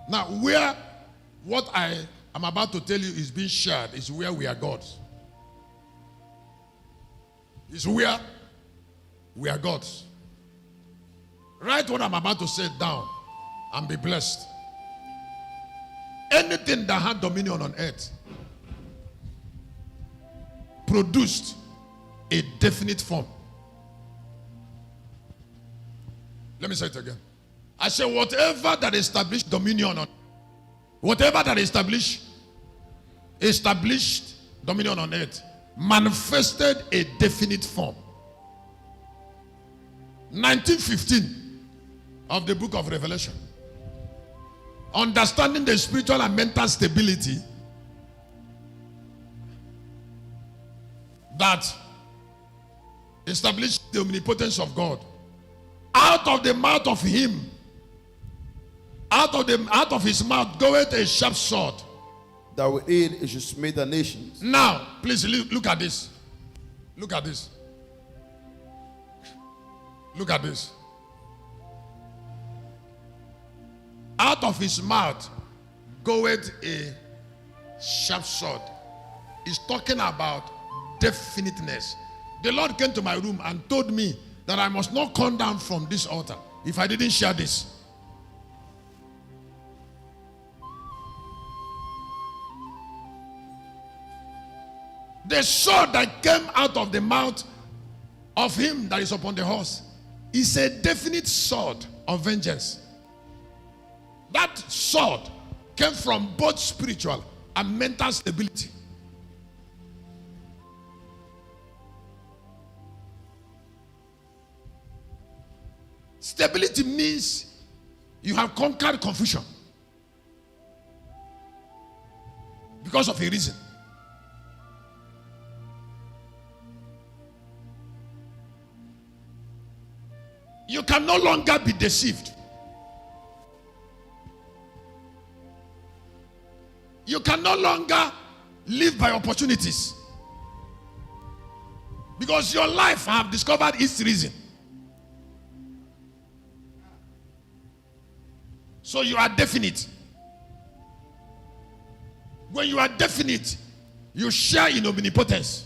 Now, where what I am about to tell you is being shared is where we are gods. Is where we are gods. Write what I'm about to say down and be blessed. Anything that had dominion on earth produced a definite form. Let me say it again. I say whatever that established dominion on, whatever that established dominion on earth manifested a definite form. 1915 of the book of Revelation. Understanding the spiritual and mental stability that established the omnipotence of God. Out of the mouth of him, out of his mouth goeth a sharp sword, that with it should smite the nations. Now, please look at this. Look at this. Look at this. Out of his mouth goeth a sharp sword. He's talking about definiteness. The Lord came to my room and told me that I must not come down from this altar if I didn't share this. The sword that came out of the mouth of him that is upon the horse is a definite sword of vengeance. That sword came from both spiritual and mental stability. Stability means you have conquered confusion because of a reason. You can no longer be deceived. You can no longer live by opportunities. Because your life have discovered its reason. So you are definite. When you are definite, you share in omnipotence.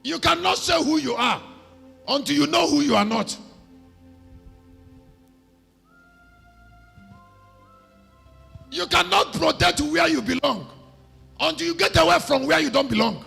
You cannot say who you are until you know who you are not. You cannot protect where you belong until you get away from where you don't belong.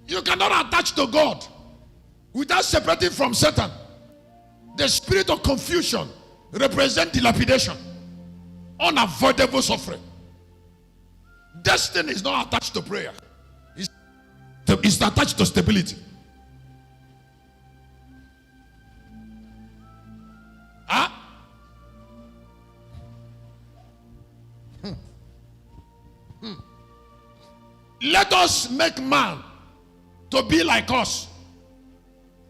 You cannot attach to God without separating from Satan. The spirit of confusion represents dilapidation, unavoidable suffering. Destiny is not attached to prayer. It's attached to stability. Huh? Let us make man to be like us.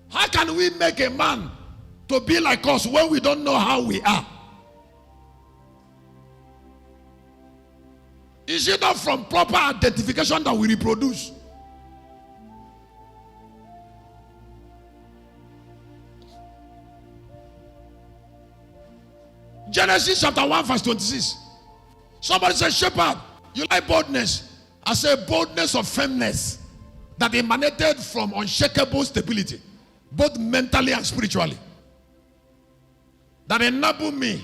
How can we make a man to be like us when we don't know how we are? Is it not from proper identification that we reproduce? Genesis chapter 1 verse 26. Somebody said, Shepherd, you like boldness. I say boldness of firmness that emanated from unshakable stability, both mentally and spiritually, that enabled me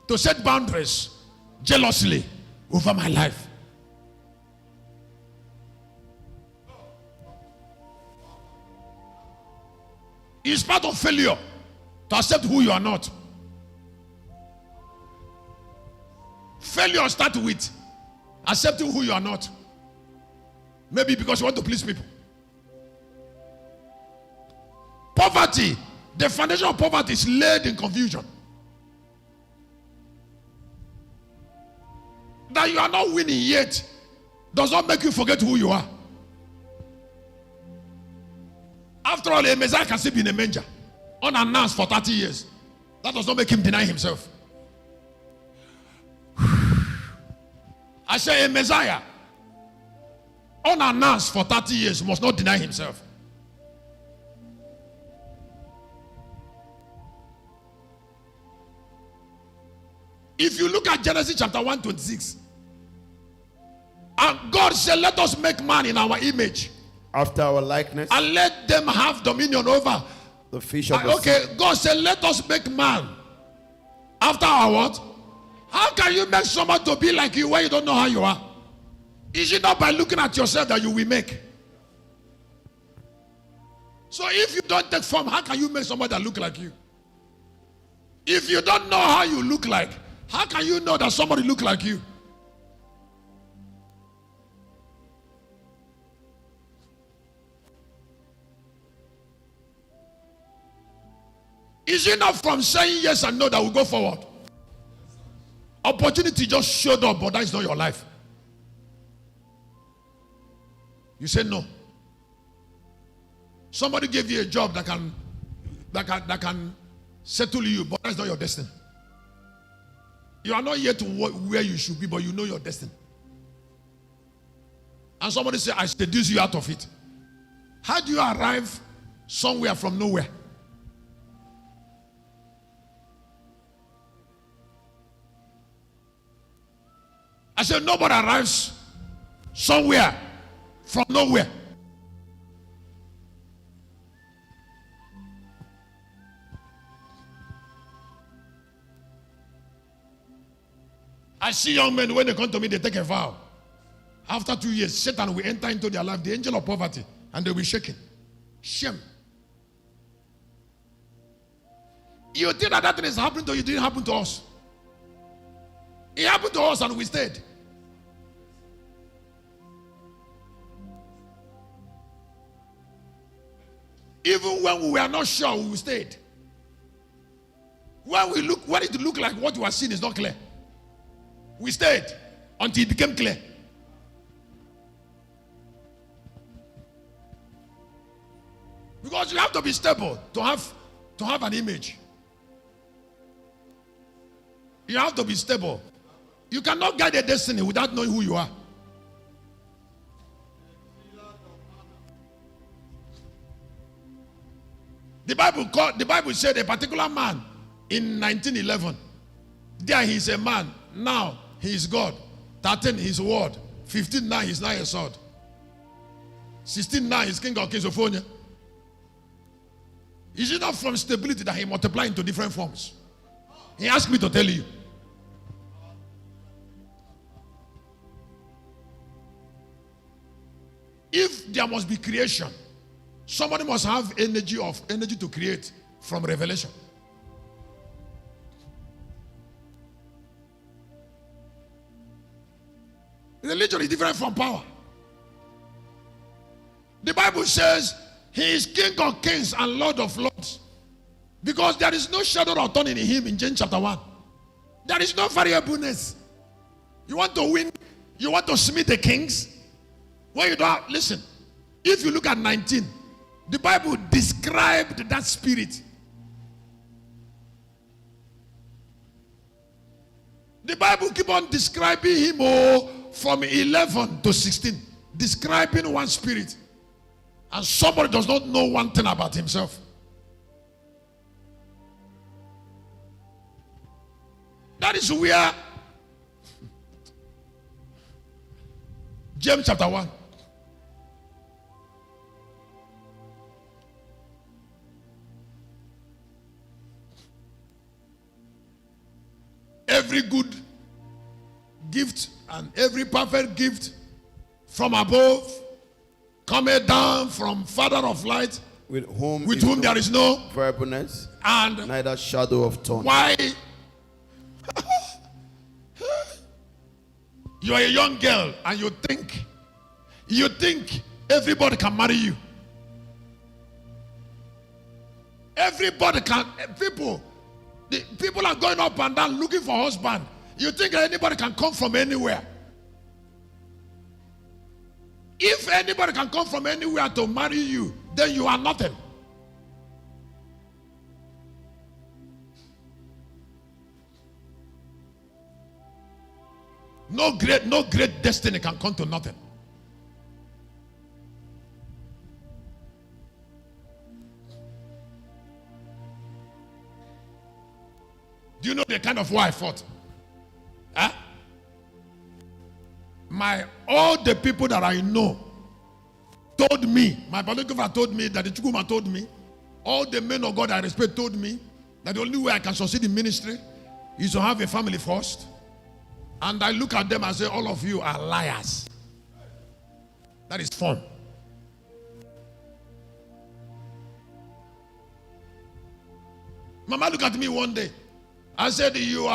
to set boundaries jealously over my life. It's part of failure to accept who you are not. Failure starts with accepting who you are not. Maybe because you want to please people. Poverty, the foundation of poverty is laid in confusion. That you are not winning yet does not make you forget who you are. After all, a Messiah can still be in a manger, unannounced for 30 years. That does not make him deny himself. I say a Messiah unannounced for 30 years must not deny himself. If you look at Genesis chapter 1:26, and God said, let us make man in our image, after our likeness, and let them have dominion over the fish of the sea. Okay, God said, let us make man after our what? How can you make someone to be like you when you don't know how you are? Is it not by looking at yourself that you will make? So if you don't take form, how can you make somebody that look like you? If you don't know how you look like, how can you know that somebody look like you? Is it not from saying yes and no that we go forward? Opportunity just showed up, but that is not your life. You say no. Somebody gave you a job that can settle you, but that's not your destiny. You are not yet to where you should be, but you know your destiny. And somebody say, I seduce you out of it. How do you arrive somewhere from nowhere? I said, nobody arrives somewhere from nowhere. I see young men, when they come to me, they take a vow. After 2 years, Satan will enter into their life, the angel of poverty, and they will be shaken. Shame. You think that thing is happening to you, it didn't happen to us. It happened to us and we stayed. Even when we were not sure, we stayed. When it looked like what we are seeing is not clear, we stayed until it became clear. Because you have to be stable to have an image. You have to be stable. You cannot guide a destiny without knowing who you are. The Bible said a particular man in 1911. There he is a man. Now he is God. 13 his word. 15 now he's now a sword. 16 now he's king of Kizophonia. Is it not from stability that he multiplied into different forms? He asked me to tell you. If there must be creation, somebody must have energy to create from revelation. Religion is different from power. The Bible says he is King of kings and Lord of lords. Because there is no shadow of turning in him in James chapter 1. There is no variableness. You want to win? You want to smite the kings? When you don't, listen. If you look at 19, the Bible described that spirit. The Bible keep on describing him from 11 to 16. Describing one spirit. And somebody does not know one thing about himself. That is where James chapter 1. Every good gift and every perfect gift from above cometh down from Father of light, with whom there is no variableness and neither shadow of turning. Why? You are a young girl and you think everybody can marry you. Everybody can. People are going up and down looking for a husband. You think anybody can come from anywhere? If anybody can come from anywhere to marry you, then you are nothing. No great destiny can come to nothing. Do you know the kind of war I fought? Huh? All the people that I know told me, my biographer told me, that the Chukuma told me, all the men of God I respect told me that the only way I can succeed in ministry is to have a family first. And I look at them and say, all of you are liars. That is fun. Mama looked at me one day. I said, you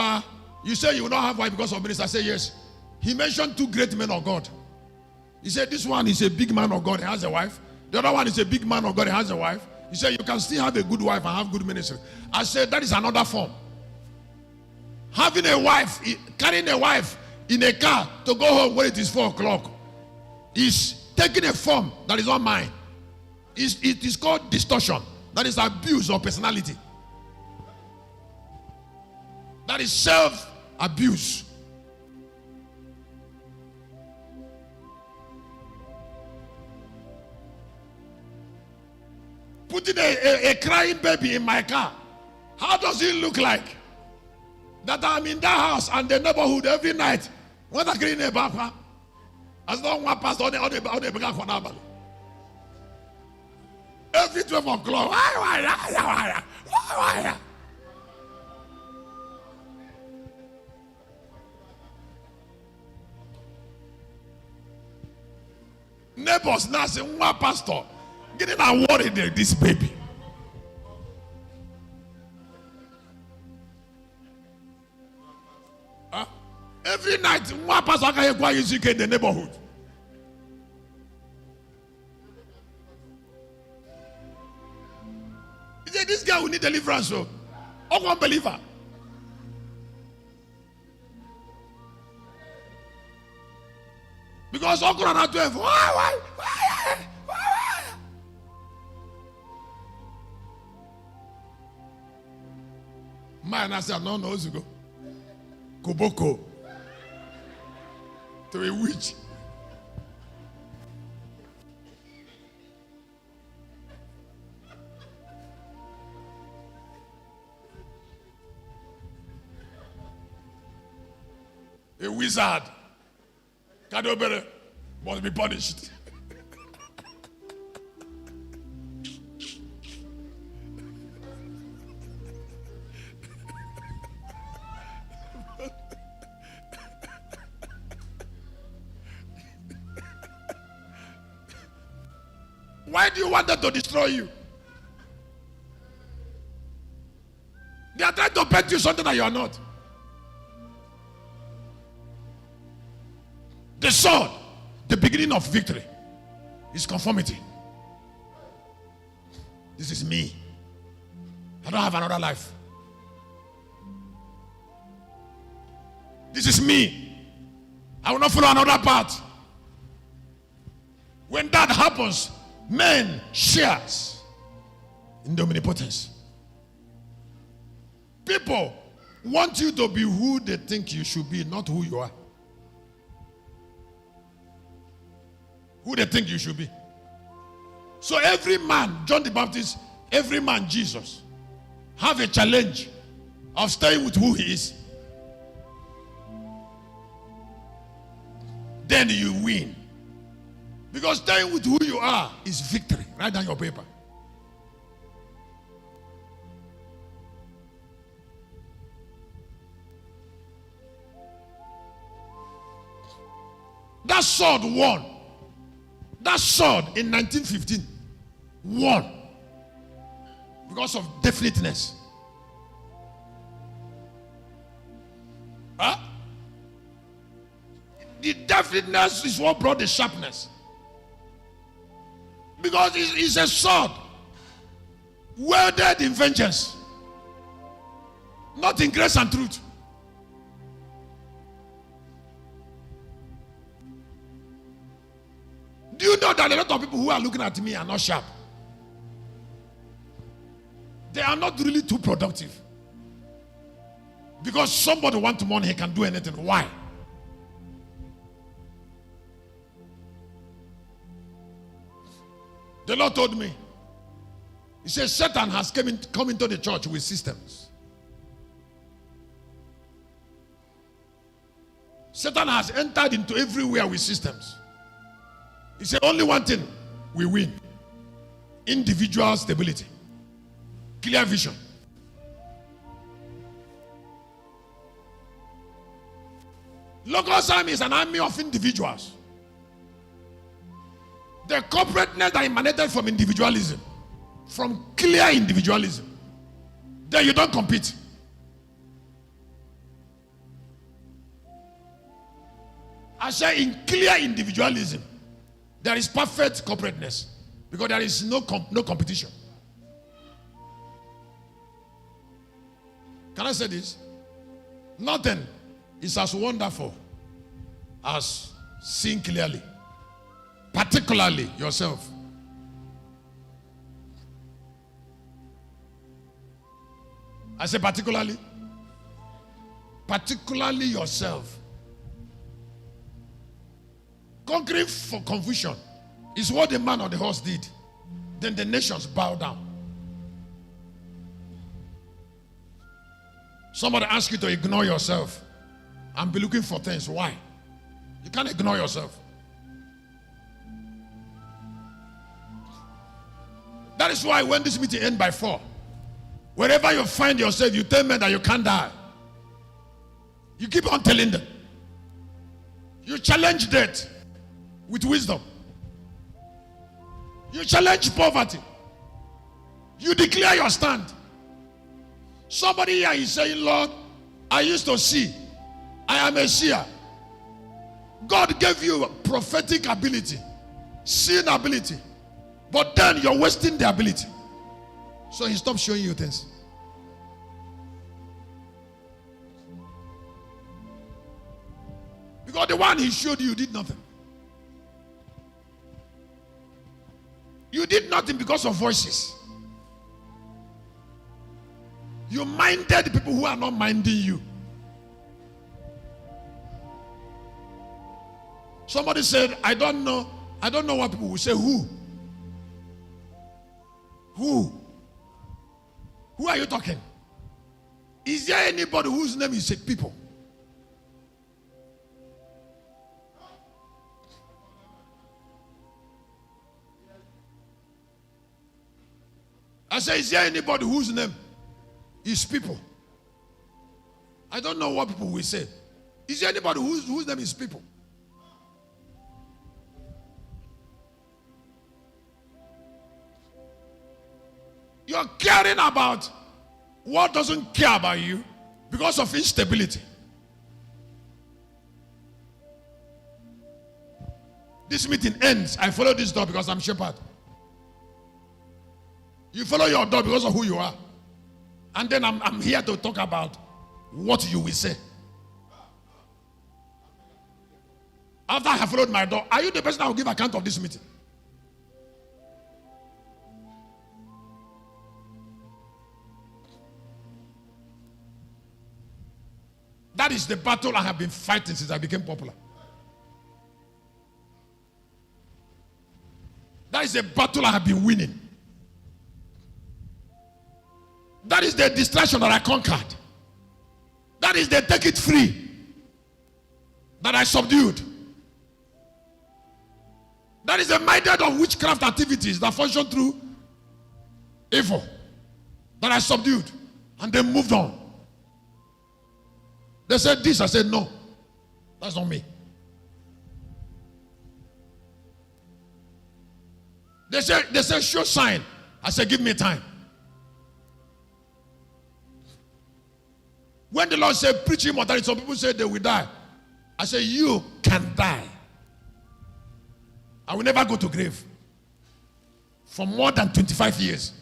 say you will not have wife because of ministry. I said, yes. He mentioned two great men of God. He said, this one is a big man of God, he has a wife. The other one is a big man of God, he has a wife. He said, you can still have a good wife and have good ministry. I said, that is another form. Having a wife, carrying a wife in a car to go home when it is 4 o'clock is taking a form that is not mine. It is called distortion. That is abuse of personality. That is self-abuse. Putting a crying baby in my car. How does it look like? That I'm in that house and the neighborhood every night. When I get in a papa, as long as pastor on the every 12 o'clock. Neighbors now say, one pastor getting a worried this baby. Every night, one pastor can go in the neighborhood. He said, this guy will need deliverance. So, unbeliever. Because all Quran at 12. Why? Man, I said, no, you go. Koboko. To a witch. A wizard. Kadobere must be punished. Why do you want them to destroy you? They are trying to bet you something that you are not. The sword, the beginning of victory, is conformity. This is me. I don't have another life. This is me. I will not follow another path. When that happens, men shares in the omnipotence. People want you to be who they think you should be, not who you are. Who they think you should be. So every man, John the Baptist, every man, Jesus, have a challenge of staying with who he is. Then you win. Because staying with who you are is victory. Write down your paper. That sword won. That sword in 1915 won because of definiteness. Huh? The definiteness is what brought the sharpness. Because it's a sword wielded in vengeance, not in grace and truth. Do you know that a lot of people who are looking at me are not sharp? They are not really too productive. Because somebody wants money, he can do anything. Why? The Lord told me. He said, Satan has come into the church with systems. Satan has entered into everywhere with systems. He said only one thing we win: individual stability, clear vision. Logos army is an army of individuals. The corporateness that emanated from individualism, from clear individualism. Then you don't compete. I say in clear individualism, there is perfect corporateness because there is no competition. Can I say this? Nothing is as wonderful as seeing clearly, particularly yourself. I say particularly yourself. Conquering for confusion is what the man on the horse did. Then the nations bow down. Somebody asks you to ignore yourself and be looking for things. Why? You can't ignore yourself. That is why when this meeting ends by 4, wherever you find yourself, you tell men that you can't die. You keep on telling them. You challenge death with wisdom. You challenge poverty. You declare your stand. Somebody here is saying, Lord, I used to see. I am a seer. God gave you prophetic ability, seeing ability. But then you're wasting the ability. So he stopped showing you things. Because the one he showed you did nothing. You did nothing because of voices. You minded the people who are not minding you. Somebody said, I don't know what people will say. Who? Who are you talking? Is there anybody whose name is people? I say, is there anybody whose name is people? I don't know what people will say. Is there anybody whose name is people? You're caring about what doesn't care about you because of instability. This meeting ends. I follow this door because I'm shepherd. You follow your door because of who you are. And then I'm here to talk about what you will say. After I have followed my door, are you the person that will give account of this meeting? That is the battle I have been fighting since I became popular. That is the battle I have been winning. That is the distraction that I conquered. That is the take it free that I subdued. That is the minded of witchcraft activities that function through evil that I subdued and then moved on. They said this, I said no. That's not me. They said show sign. I said give me time. When the Lord said preach immortality, some people said they will die. I said you can die. I will never go to grave for more than 25 years.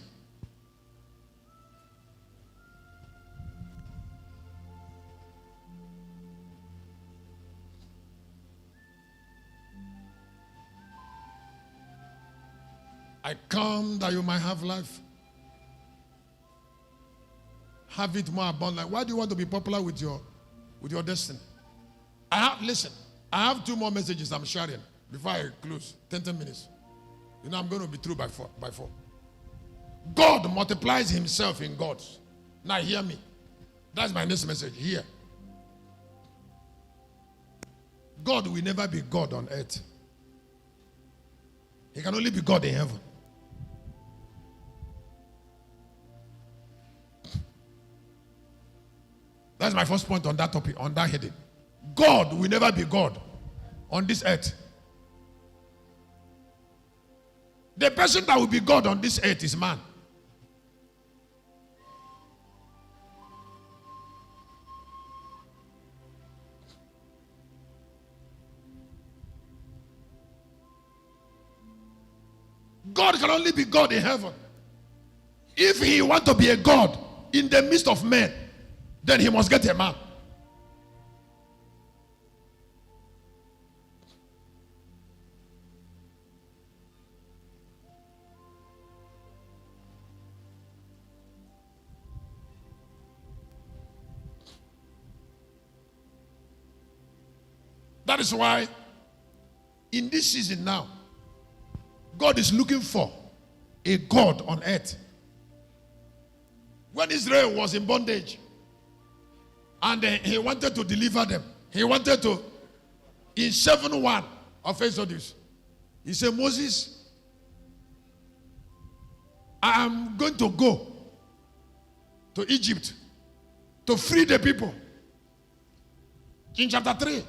I come that you might have life. Have it more abundant. Why do you want to be popular with your destiny? Listen, I have 2 more messages I'm sharing before I close. 10 minutes. You know I'm going to be through by 4. God multiplies himself in God. Now hear me. That's my next message. Here. God will never be God on earth. He can only be God in heaven. That's my first point on that topic, on that heading. God will never be God on this earth. The person that will be God on this earth is man. God can only be God in heaven. If he wants to be a God in the midst of men, then he must get a man. That is why in this season now, God is looking for a God on earth. When Israel was in bondage and he wanted to deliver them, he wanted to, in 7:1 of Exodus, he said, Moses, I am going to go to Egypt to free the people. In chapter 3,